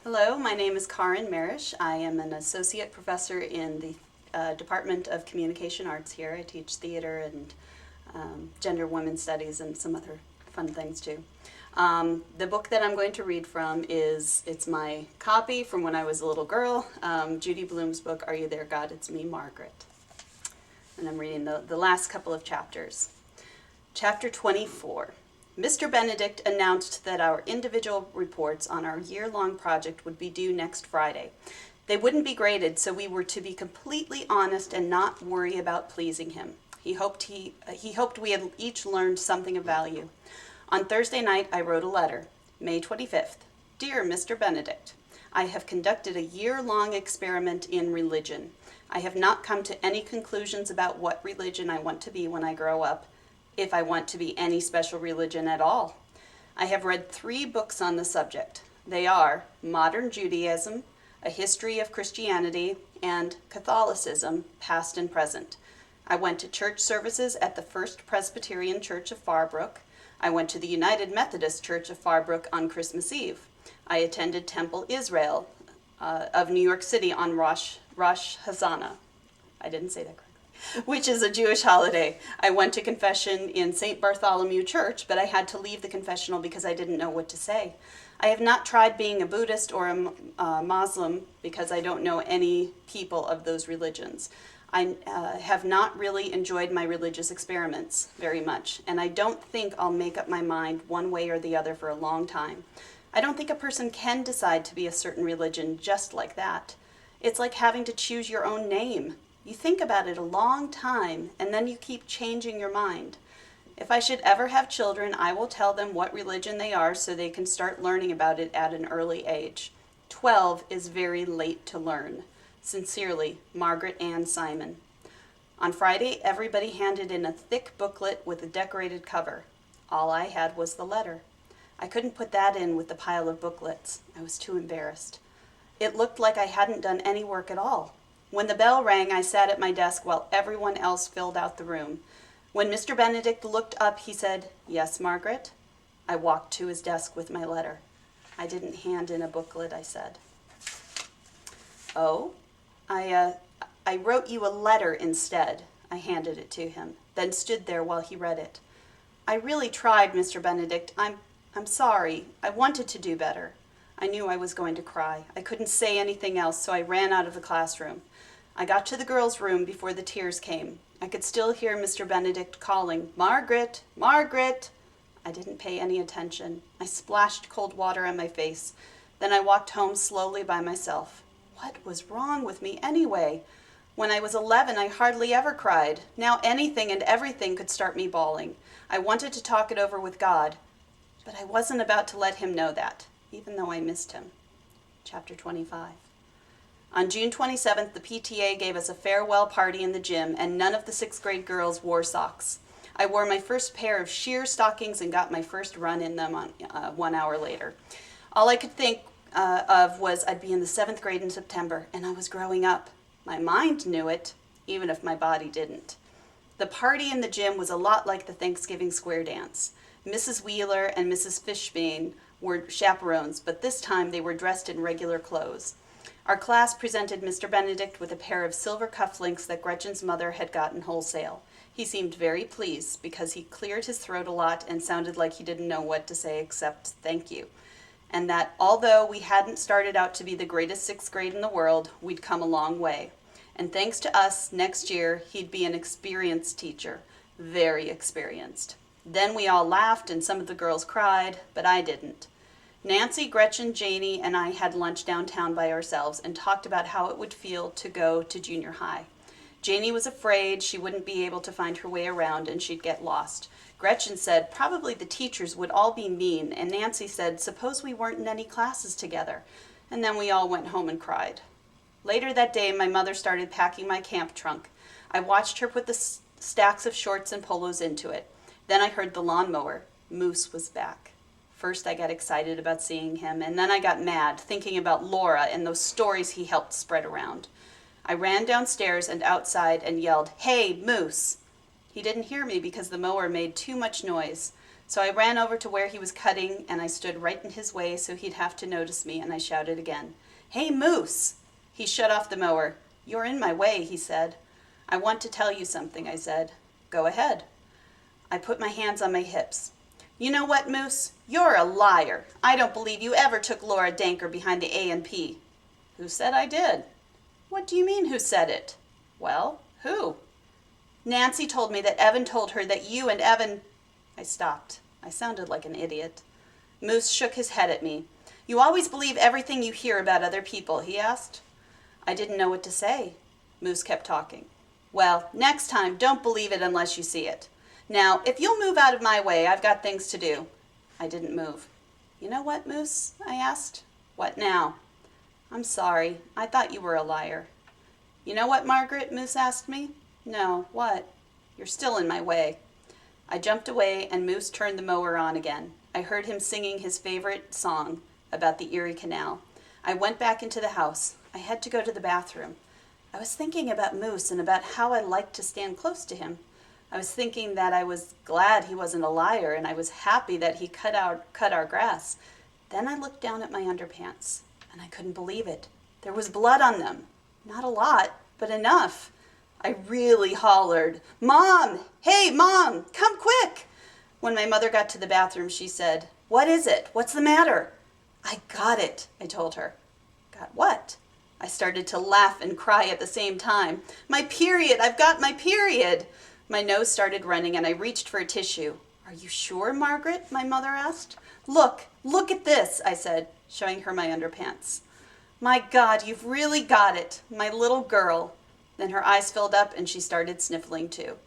Hello, my name is Karin Maresh. I am an associate professor in the Department of Communication Arts here. I teach theater and gender women's studies and some other fun things too. The book that I'm going to read from it's my copy from when I was a little girl, Judy Blume's book, Are You There, God? It's Me, Margaret. And I'm reading the last couple of chapters. Chapter 24. Mr. Benedict announced that our individual reports on our year-long project would be due next Friday. They wouldn't be graded, so we were to be completely honest and not worry about pleasing him. He hoped we had each learned something of value. On Thursday night, I wrote a letter, May 25th. Dear Mr. Benedict, I have conducted a year-long experiment in religion. I have not come to any conclusions about what religion I want to be when I grow up, if I want to be any special religion at all. I have read 3 books on the subject. They are Modern Judaism, A History of Christianity, and Catholicism, Past and Present. I went to church services at the First Presbyterian Church of Farbrook. I went to the United Methodist Church of Farbrook on Christmas Eve. I attended Temple Israel of New York City on Rosh Hashanah. I didn't say that correctly. Which is a Jewish holiday. I went to confession in St. Bartholomew Church, but I had to leave the confessional because I didn't know what to say. I have not tried being a Buddhist or a Muslim because I don't know any people of those religions. I have not really enjoyed my religious experiments very much, and I don't think I'll make up my mind one way or the other for a long time. I don't think a person can decide to be a certain religion just like that. It's like having to choose your own name. You think about it a long time, and then you keep changing your mind. If I should ever have children, I will tell them what religion they are so they can start learning about it at an early age. 12 is very late to learn. Sincerely, Margaret Ann Simon. On Friday, everybody handed in a thick booklet with a decorated cover. All I had was the letter. I couldn't put that in with the pile of booklets. I was too embarrassed. It looked like I hadn't done any work at all. When the bell rang, I sat at my desk while everyone else filled out the room. When Mr. Benedict looked up, he said, "Yes, Margaret?" I walked to his desk with my letter. "I didn't hand in a booklet," I said. "Oh? I wrote you a letter instead." I handed it to him, then stood there while he read it. "I really tried, Mr. Benedict. I'm sorry. I wanted to do better." I knew I was going to cry. I couldn't say anything else, so I ran out of the classroom. I got to the girls' room before the tears came. I could still hear Mr. Benedict calling, "Margaret, Margaret!" I didn't pay any attention. I splashed cold water on my face. Then I walked home slowly by myself. What was wrong with me anyway? When I was 11, I hardly ever cried. Now anything and everything could start me bawling. I wanted to talk it over with God, but I wasn't about to let him know that, even though I missed him. Chapter 25. On June 27th, the PTA gave us a farewell party in the gym, and none of the 6th grade girls wore socks. I wore my first pair of sheer stockings and got my first run in them on 1 hour later. All I could think of was I'd be in the 7th grade in September, and I was growing up. My mind knew it, even if my body didn't. The party in the gym was a lot like the Thanksgiving square dance. Mrs. Wheeler and Mrs. Fishbein were chaperones, but this time they were dressed in regular clothes. Our class presented Mr. Benedict with a pair of silver cufflinks that Gretchen's mother had gotten wholesale. He seemed very pleased because he cleared his throat a lot and sounded like he didn't know what to say except thank you. And that although we hadn't started out to be the greatest 6th grade in the world, we'd come a long way. And thanks to us, next year he'd be an experienced teacher, very experienced. Then we all laughed and some of the girls cried, but I didn't. Nancy, Gretchen, Janie, and I had lunch downtown by ourselves and talked about how it would feel to go to junior high. Janie was afraid she wouldn't be able to find her way around and she'd get lost. Gretchen said probably the teachers would all be mean, and Nancy said suppose we weren't in any classes together. And then we all went home and cried. Later that day, my mother started packing my camp trunk. I watched her put the stacks of shorts and polos into it. Then I heard the lawnmower. Moose was back. First I got excited about seeing him, and then I got mad, thinking about Laura and those stories he helped spread around. I ran downstairs and outside and yelled, "Hey, Moose!" He didn't hear me because the mower made too much noise, So I ran over to where he was cutting, and I stood right in his way so he'd have to notice me, and I shouted again, "Hey, Moose!" He shut off the mower. "You're in my way," he said. "I want to tell you something," I said. "Go ahead." I put my hands on my hips. "You know what, Moose? You're a liar. I don't believe you ever took Laura Danker behind the A&P. "Who said I did?" "What do you mean, who said it?" "Well, who?" "Nancy told me that Evan told her that you and Evan—" I stopped. I sounded like an idiot. Moose shook his head at me. "You always believe everything you hear about other people?" he asked. I didn't know what to say. Moose kept talking. "Well, next time, don't believe it unless you see it. Now, if you'll move out of my way, I've got things to do." I didn't move. "You know what, Moose?" I asked. "What now?" "I'm sorry. I thought you were a liar." "You know what, Margaret?" Moose asked me. "No, what?" "You're still in my way." I jumped away, and Moose turned the mower on again. I heard him singing his favorite song about the Erie Canal. I went back into the house. I had to go to the bathroom. I was thinking about Moose and about how I liked to stand close to him. I was thinking that I was glad he wasn't a liar, and I was happy that he cut our grass. Then I looked down at my underpants, and I couldn't believe it. There was blood on them. Not a lot, but enough. I really hollered, "Mom! Hey, Mom! Come quick!" When my mother got to the bathroom, she said, "What is it? What's the matter?" "I got it," I told her. "Got what?" I started to laugh and cry at the same time. "My period! I've got my period!" My nose started running, and I reached for a tissue. "Are you sure, Margaret?" my mother asked. Look at this," I said, showing her my underpants. "My God, you've really got it, my little girl." Then her eyes filled up, and she started sniffling too.